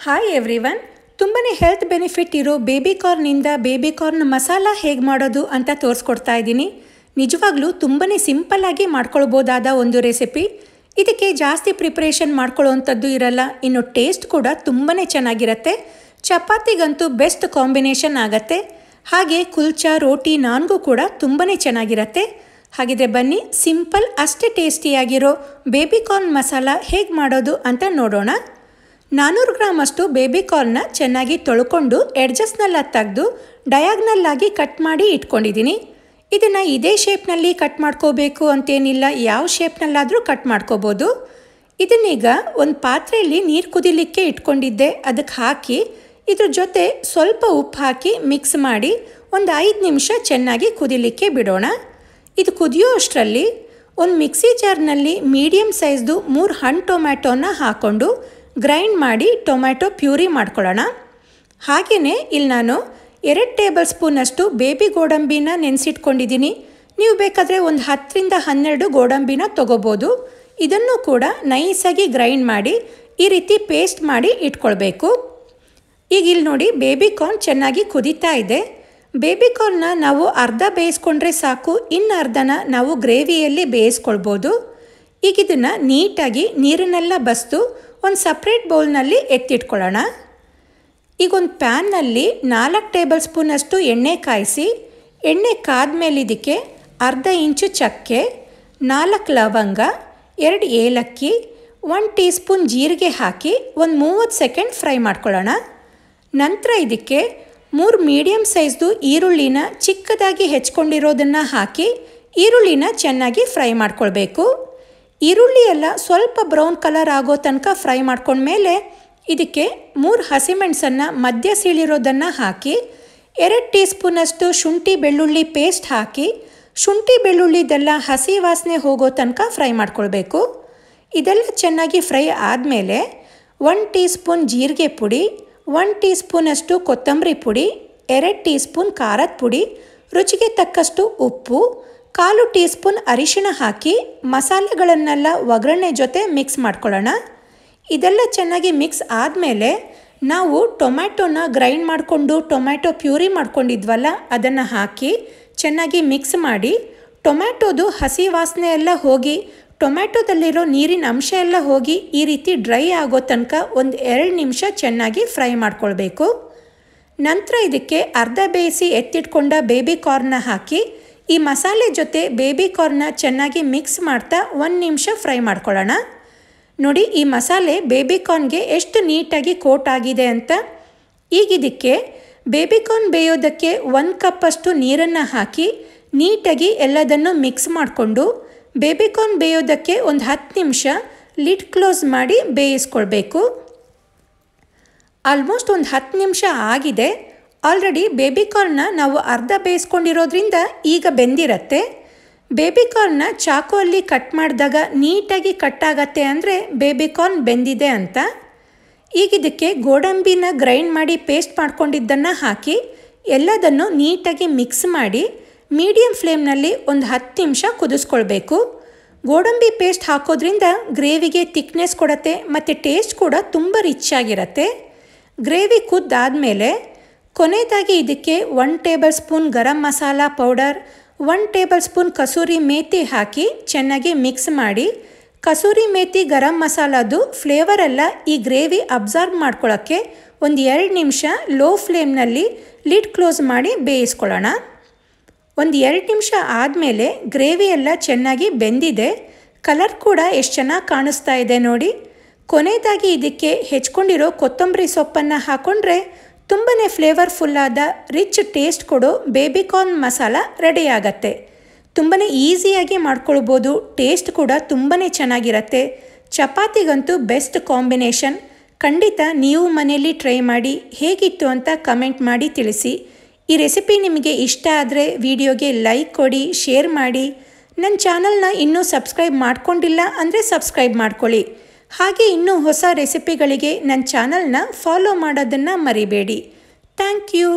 Hi everyone, ತುಂಬನೇ health benefit ಇರೋ ಬೇಬಿಕಾರ್ನಿಂದ baby corn masala ಹೇಗೆ ಮಾಡೋದು ಅಂತ ತೋರಿಸ್ಕೊಡ್ತಾ ಇದ್ದೀನಿ. ನಿಜವಾಗ್ಲೂ ತುಂಬನೇ ಸಿಂಪಲ್ಲಾಗಿ ಮಾಡ್ಕೊಳ್ಬೋದಾದ ಒಂದು ರೆಸಿಪಿ. ಇದಕ್ಕೆ ಜಾಸ್ತಿ ಪ್ರಿಪ್ರೇಷನ್ ಮಾಡ್ಕೊಳ್ಳೋವಂಥದ್ದು ಇರಲ್ಲ, ಇನ್ನು ಟೇಸ್ಟ್ ಕೂಡ ತುಂಬನೇ ಚೆನ್ನಾಗಿರುತ್ತೆ. ಚಪಾತಿಗಂತೂ ಬೆಸ್ಟ್ ಕಾಂಬಿನೇಷನ್ ಆಗುತ್ತೆ. ಹಾಗೆ ಕುಲ್ಚಾ, ರೋಟಿ, ನಾನ್ಗೂ ಕೂಡ ತುಂಬನೇ ಚೆನ್ನಾಗಿರುತ್ತೆ. ಹಾಗಿದ್ರೆ ಬನ್ನಿ, ಸಿಂಪಲ್ ಅಷ್ಟೇ ಟೇಸ್ಟಿಯಾಗಿರೋ ಬೇಬಿಕಾರ್ನ್ ಮಸಾಲ ಹೇಗೆ ಮಾಡೋದು ಅಂತ ನೋಡೋಣ. 400 ಗ್ರಾಮ್ ಅಷ್ಟು ಬೇಬಿಕಾರ್ನ್ನ ಚೆನ್ನಾಗಿ ತೊಳ್ಕೊಂಡು ಎಡ್ಜಸ್ನೆಲ್ಲ ತೆಗೆದು ಡಯಾಗ್ನಲ್ಲಾಗಿ ಕಟ್ ಮಾಡಿ ಇಟ್ಕೊಂಡಿದ್ದೀನಿ. ಇದನ್ನು ಇದೇ ಶೇಪ್ನಲ್ಲಿ ಕಟ್ ಮಾಡ್ಕೋಬೇಕು ಅಂತೇನಿಲ್ಲ, ಯಾವ ಶೇಪ್ನಲ್ಲಾದರೂ ಕಟ್ ಮಾಡ್ಕೋಬೋದು. ಇದನ್ನೀಗ ಒಂದು ಪಾತ್ರೆಯಲ್ಲಿ ನೀರು ಕುದಿಲಿಕ್ಕೆ ಇಟ್ಕೊಂಡಿದ್ದೆ, ಅದಕ್ಕೆ ಹಾಕಿ ಇದ್ರ ಜೊತೆ ಸ್ವಲ್ಪ ಉಪ್ಪು ಹಾಕಿ ಮಿಕ್ಸ್ ಮಾಡಿ ಒಂದು 5 ನಿಮಿಷ ಚೆನ್ನಾಗಿ ಕುದಿಲಿಕ್ಕೆ ಬಿಡೋಣ. ಇದು ಕುದಿಯೋ ಅಷ್ಟರಲ್ಲಿ ಒಂದು ಮಿಕ್ಸಿ ಜಾರ್ನಲ್ಲಿ ಮೀಡಿಯಮ್ ಸೈಜ್ದು 3 ಹಣ್ಣು ಟೊಮ್ಯಾಟೋನ ಹಾಕ್ಕೊಂಡು ಗ್ರೈಂಡ್ ಮಾಡಿ ಟೊಮ್ಯಾಟೊ ಪ್ಯೂರಿ ಮಾಡ್ಕೊಳ್ಳೋಣ. ಹಾಗೆಯೇ ಇಲ್ಲಿ ನಾನು 2 ಟೇಬಲ್ ಸ್ಪೂನಷ್ಟು ಬೇಬಿ ಗೋಡಂಬಿನ ನೆನೆಸಿಟ್ಕೊಂಡಿದ್ದೀನಿ. ನೀವು ಬೇಕಾದರೆ ಒಂದು 10ರಿಂದ 12 ಗೋಡಂಬಿನ ತೊಗೋಬೋದು. ಇದನ್ನು ಕೂಡ ನೈಸಾಗಿ ಗ್ರೈಂಡ್ ಮಾಡಿ ಈ ರೀತಿ ಪೇಸ್ಟ್ ಮಾಡಿ ಇಟ್ಕೊಳ್ಬೇಕು. ಈಗ ಇಲ್ಲಿ ನೋಡಿ, ಬೇಬಿಕಾರ್ನ್ ಚೆನ್ನಾಗಿ ಕುದೀತಾ ಇದೆ. ಬೇಬಿಕಾರ್ನ್ನ ನಾವು ಅರ್ಧ ಬೇಯಿಸ್ಕೊಂಡ್ರೆ ಸಾಕು, ಇನ್ನು ಅರ್ಧನ ನಾವು ಗ್ರೇವಿಯಲ್ಲಿ ಬೇಯಿಸ್ಕೊಳ್ಬೋದು. ಈಗ ಇದನ್ನು ನೀಟಾಗಿ ನೀರನ್ನೆಲ್ಲ ಬಸ್ದು ಒಂದು ಸಪ್ರೇಟ್ ಬೌಲ್ನಲ್ಲಿ ಎತ್ತಿಟ್ಕೊಳ್ಳೋಣ. ಈಗ ಒಂದು ಪ್ಯಾನ್ನಲ್ಲಿ 4 ಟೇಬಲ್ ಸ್ಪೂನಷ್ಟು ಎಣ್ಣೆ ಕಾಯಿಸಿ, ಎಣ್ಣೆ ಕಾದ್ಮೇಲೆ ಇದಕ್ಕೆ ಅರ್ಧ ಇಂಚು ಚಕ್ಕೆ, 4 ಲವಂಗ, 2 ಏಲಕ್ಕಿ, 1 ಟೀ ಸ್ಪೂನ್ ಜೀರಿಗೆ ಹಾಕಿ ಒಂದು 30 ಸೆಕೆಂಡ್ ಫ್ರೈ ಮಾಡ್ಕೊಳ್ಳೋಣ. ನಂತರ ಇದಕ್ಕೆ 3 ಮೀಡಿಯಮ್ ಸೈಜ್ದು ಈರುಳ್ಳಿನ ಚಿಕ್ಕದಾಗಿ ಹೆಚ್ಕೊಂಡಿರೋದನ್ನು ಹಾಕಿ ಈರುಳ್ಳಿನ ಚೆನ್ನಾಗಿ ಫ್ರೈ ಮಾಡ್ಕೊಳ್ಬೇಕು. ಈರುಳ್ಳಿ ಎಲ್ಲ ಸ್ವಲ್ಪ ಬ್ರೌನ್ ಕಲರ್ ಆಗೋ ತನಕ ಫ್ರೈ ಮಾಡ್ಕೊಂಡ್ಮೇಲೆ ಇದಕ್ಕೆ 3 ಹಸಿಮೆಣಸನ್ನು ಮಧ್ಯ ಸೀಳಿರೋದನ್ನು ಹಾಕಿ 2 ಟೀ ಸ್ಪೂನಷ್ಟು ಶುಂಠಿ ಬೆಳ್ಳುಳ್ಳಿ ಪೇಸ್ಟ್ ಹಾಕಿ ಶುಂಠಿ ಬೆಳ್ಳುಳ್ಳಿದೆಲ್ಲ ಹಸಿ ವಾಸನೆ ಹೋಗೋ ತನಕ ಫ್ರೈ ಮಾಡ್ಕೊಳ್ಬೇಕು. ಇದೆಲ್ಲ ಚೆನ್ನಾಗಿ ಫ್ರೈ ಆದಮೇಲೆ 1 ಟೀ ಸ್ಪೂನ್ ಜೀರಿಗೆ ಪುಡಿ, 1 ಟೀ ಸ್ಪೂನಷ್ಟು ಕೊತ್ತಂಬರಿ ಪುಡಿ, 2 ಟೀ ಸ್ಪೂನ್ ಖಾರದ ಪುಡಿ, ರುಚಿಗೆ ತಕ್ಕಷ್ಟು ಉಪ್ಪು, 1/4 ಟೀ ಸ್ಪೂನ್ ಅರಿಶಿಣ ಹಾಕಿ ಮಸಾಲೆಗಳನ್ನೆಲ್ಲ ಒಗ್ಗರಣೆ ಜೊತೆ ಮಿಕ್ಸ್ ಮಾಡ್ಕೊಳ್ಳೋಣ. ಇದೆಲ್ಲ ಚೆನ್ನಾಗಿ ಮಿಕ್ಸ್ ಆದಮೇಲೆ ನಾವು ಟೊಮ್ಯಾಟೋನ ಗ್ರೈಂಡ್ ಮಾಡಿಕೊಂಡು ಟೊಮ್ಯಾಟೊ ಪ್ಯೂರಿ ಮಾಡ್ಕೊಂಡಿದ್ವಲ್ಲ, ಅದನ್ನು ಹಾಕಿ ಚೆನ್ನಾಗಿ ಮಿಕ್ಸ್ ಮಾಡಿ ಟೊಮ್ಯಾಟೋದು ಹಸಿ ವಾಸನೆ ಎಲ್ಲ ಹೋಗಿ ಟೊಮ್ಯಾಟೊದಲ್ಲಿರೋ ನೀರಿನ ಅಂಶ ಎಲ್ಲ ಹೋಗಿ ಈ ರೀತಿ ಡ್ರೈ ಆಗೋ ತನಕ ಒಂದು 2 ನಿಮಿಷ ಚೆನ್ನಾಗಿ ಫ್ರೈ ಮಾಡ್ಕೊಳ್ಬೇಕು. ನಂತರ ಇದಕ್ಕೆ ಅರ್ಧ ಬೇಯಿಸಿ ಎತ್ತಿಟ್ಕೊಂಡ ಬೇಬಿಕಾರ್ನ್ನ ಹಾಕಿ ಈ ಮಸಾಲೆ ಜೊತೆ ಬೇಬಿಕಾರ್ನ್ನ ಚೆನ್ನಾಗಿ ಮಿಕ್ಸ್ ಮಾಡ್ತಾ 1 ನಿಮಿಷ ಫ್ರೈ ಮಾಡ್ಕೊಳ್ಳೋಣ. ನೋಡಿ, ಈ ಮಸಾಲೆ ಬೇಬಿಕಾರ್ನ್ಗೆ ಎಷ್ಟು ನೀಟಾಗಿ ಕೋಟ್ ಆಗಿದೆ ಅಂತ. ಈಗ ಇದಕ್ಕೆ ಬೇಬಿಕಾರ್ನ್ ಬೇಯೋದಕ್ಕೆ 1 ಕಪ್ಪಷ್ಟು ನೀರನ್ನು ಹಾಕಿ ನೀಟಾಗಿ ಎಲ್ಲದನ್ನು ಮಿಕ್ಸ್ ಮಾಡಿಕೊಂಡು ಬೇಬಿಕಾರ್ನ್ ಬೇಯೋದಕ್ಕೆ ಒಂದು 10 ನಿಮಿಷ ಲಿಡ್ ಕ್ಲೋಸ್ ಮಾಡಿ ಬೇಯಿಸ್ಕೊಳ್ಬೇಕು. ಆಲ್ಮೋಸ್ಟ್ ಒಂದು 10 ನಿಮಿಷ ಆಗಿದೆ. ಆಲ್ರೆಡಿ ಬೇಬಿಕಾರ್ನ್ನ ನಾವು ಅರ್ಧ ಬೇಯಿಸ್ಕೊಂಡಿರೋದ್ರಿಂದ ಈಗ ಬೆಂದಿರುತ್ತೆ. ಬೇಬಿಕಾರ್ನ್ನ ಚಾಕುವಲ್ಲಿ ಕಟ್ ಮಾಡಿದಾಗ ನೀಟಾಗಿ ಕಟ್ ಆಗತ್ತೆ ಅಂದರೆ ಬೇಬಿಕಾರ್ನ್ ಬೆಂದಿದೆ ಅಂತ. ಈಗ ಇದಕ್ಕೆ ಗೋಡಂಬಿನ ಗ್ರೈಂಡ್ ಮಾಡಿ ಪೇಸ್ಟ್ ಮಾಡ್ಕೊಂಡಿದ್ದನ್ನು ಹಾಕಿ ಎಲ್ಲದನ್ನು ನೀಟಾಗಿ ಮಿಕ್ಸ್ ಮಾಡಿ ಮೀಡಿಯಮ್ ಫ್ಲೇಮ್ನಲ್ಲಿ ಒಂದು 10 ನಿಮಿಷ ಕುದಿಸ್ಕೊಳ್ಬೇಕು. ಗೋಡಂಬಿ ಪೇಸ್ಟ್ ಹಾಕೋದ್ರಿಂದ ಗ್ರೇವಿಗೆ ಥಿಕ್ನೆಸ್ ಕೊಡುತ್ತೆ ಮತ್ತು ಟೇಸ್ಟ್ ಕೂಡ ತುಂಬ ರಿಚ್ ಆಗಿರುತ್ತೆ. ಗ್ರೇವಿ ಕುದ್ದಾದಮೇಲೆ ಕೊನೆಯದಾಗಿ ಇದಕ್ಕೆ 1 tablespoon garam masala powder, 1 tablespoon kasuri methi ಹಾಕಿ ಚೆನ್ನಾಗಿ ಮಿಕ್ಸ್ ಮಾಡಿ ಕಸೂರಿ ಮೇಥಿ ಗರಂ ಮಸಾಲದು ಫ್ಲೇವರೆಲ್ಲ ಈ ಗ್ರೇವಿ ಅಬ್ಸಾರ್ಬ್ ಮಾಡ್ಕೊಳ್ಳೋಕ್ಕೆ ಒಂದು 2 ನಿಮಿಷ ಲೋ ಫ್ಲೇಮ್ನಲ್ಲಿ ಲಿಡ್ ಕ್ಲೋಸ್ ಮಾಡಿ ಬೇಯಿಸ್ಕೊಳ್ಳೋಣ. ಒಂದು 2 ನಿಮಿಷ ಆದಮೇಲೆ ಗ್ರೇವಿ ಎಲ್ಲ ಚೆನ್ನಾಗಿ ಬೆಂದಿದೆ. ಕಲರ್ ಕೂಡ ಎಷ್ಟು ಚೆನ್ನಾಗಿ ಕಾಣಿಸ್ತಾ ಇದೆ ನೋಡಿ. ಕೊನೆಯದಾಗಿ ಇದಕ್ಕೆ ಹೆಚ್ಕೊಂಡಿರೋ ಕೊತ್ತಂಬರಿ ಸೊಪ್ಪನ್ನು ಹಾಕ್ಕೊಂಡ್ರೆ ತುಂಬಾ ಫ್ಲೇವರ್ಫುಲ್ಲಾದ ರಿಚ್ ಟೇಸ್ಟ್ ಕೊಡೋ ಬೇಬಿಕಾರ್ನ್ ಮಸಾಲ ರೆಡಿ ಆಗತ್ತೆ. ತುಂಬಾ ಈಸಿಯಾಗಿ ಮಾಡ್ಕೊಳ್ಬೋದು, ಟೇಸ್ಟ್ ಕೂಡ ತುಂಬಾ ಚೆನ್ನಾಗಿರುತ್ತೆ. ಚಪಾತಿಗಂತೂ ಬೆಸ್ಟ್ ಕಾಂಬಿನೇಷನ್. ಖಂಡಿತ ನೀವು ಮನೆಯಲ್ಲಿ ಟ್ರೈ ಮಾಡಿ ಹೇಗಿತ್ತು ಅಂತ ಕಮೆಂಟ್ ಮಾಡಿ ತಿಳಿಸಿ. ಈ ರೆಸಿಪಿ ನಿಮಗೆ ಇಷ್ಟ ಆದರೆ ವಿಡಿಯೋಗೆ ಲೈಕ್ ಕೊಡಿ, ಶೇರ್ ಮಾಡಿ. ನನ್ನ ಚಾನಲ್ನ ಇನ್ನೂ ಸಬ್ಸ್ಕ್ರೈಬ್ ಮಾಡ್ಕೊಂಡಿಲ್ಲ ಅಂದರೆ ಸಬ್ಸ್ಕ್ರೈಬ್ ಮಾಡ್ಕೊಳ್ಳಿ. ಹಾಗೆ ಇನ್ನೂ ಹೊಸ ರೆಸಿಪಿಗಳಿಗೆ ನನ್ನ ಚಾನಲ್ನ ಫಾಲೋ ಮಾಡೋದನ್ನು ಮರಿಬೇಡಿ. Thank you.